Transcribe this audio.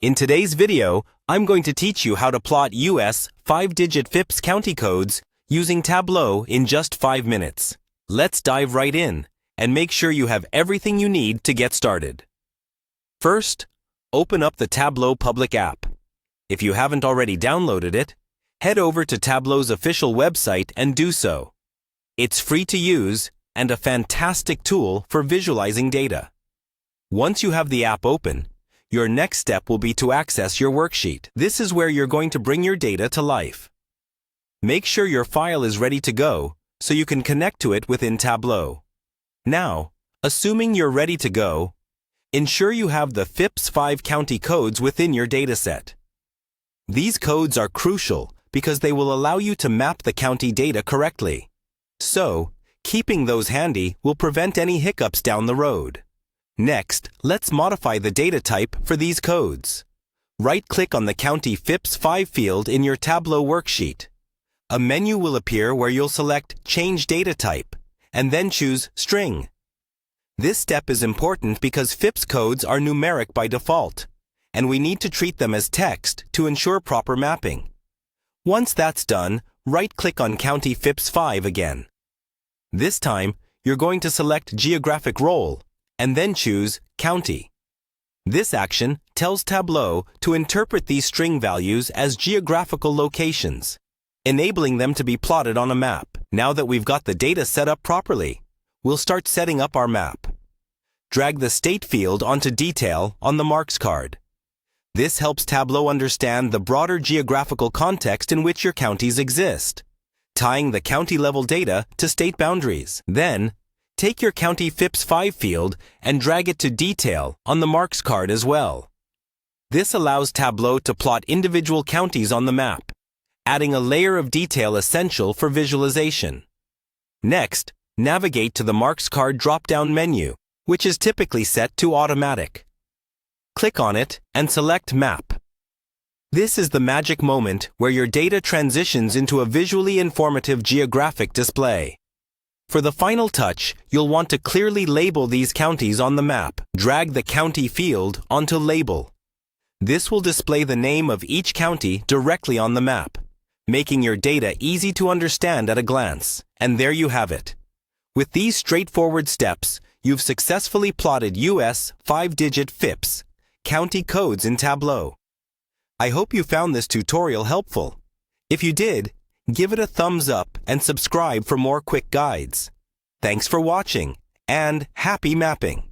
In today's video, I'm going to teach you how to plot US 5-digit Fips county codes using Tableau in just 5 minutes. Let's dive right in and make sure you have everything you need to get started. First, open up the Tableau public app. If you haven't already downloaded it, head over to Tableau's official website and do so. It's free to use and a fantastic tool for visualizing data. Once you have the app open, your next step will be to access your worksheet. This is where you're going to bring your data to life. Make sure your file is ready to go so you can connect to it within Tableau. Now, assuming you're ready to go, ensure you have the Fips 5 county codes within your dataset. These codes are crucial because they will allow you to map the county data correctly. So, keeping those handy will prevent any hiccups down the road. Next, let's modify the data type for these codes. Right-click on the County Fips 5 field in your Tableau worksheet. A menu will appear where you'll select Change Data Type, and then choose String. This step is important because Fips codes are numeric by default, and we need to treat them as text to ensure proper mapping. Once that's done, right-click on County Fips 5 again. This time, you're going to select Geographic Role, and then choose County. This action tells Tableau to interpret these string values as geographical locations, enabling them to be plotted on a map. Now that we've got the data set up properly, we'll start setting up our map. Drag the State field onto Detail on the marks card. This helps Tableau understand the broader geographical context in which your counties exist, tying the county-level data to state boundaries. Then, take your County Fips 5 field and drag it to Detail on the marks card as well. This allows Tableau to plot individual counties on the map, adding a layer of detail essential for visualization. Next, navigate to the marks card drop-down menu, which is typically set to Automatic. Click on it and select Map. This is the magic moment where your data transitions into a visually informative geographic display. For the final touch, you'll want to clearly label these counties on the map. Drag the County field onto Label. This will display the name of each county directly on the map, making your data easy to understand at a glance. And there you have it. With these straightforward steps, you've successfully plotted US 5-digit Fips county codes in Tableau. I hope you found this tutorial helpful. If you did, give it a thumbs up and subscribe for more quick guides. Thanks for watching, and happy mapping!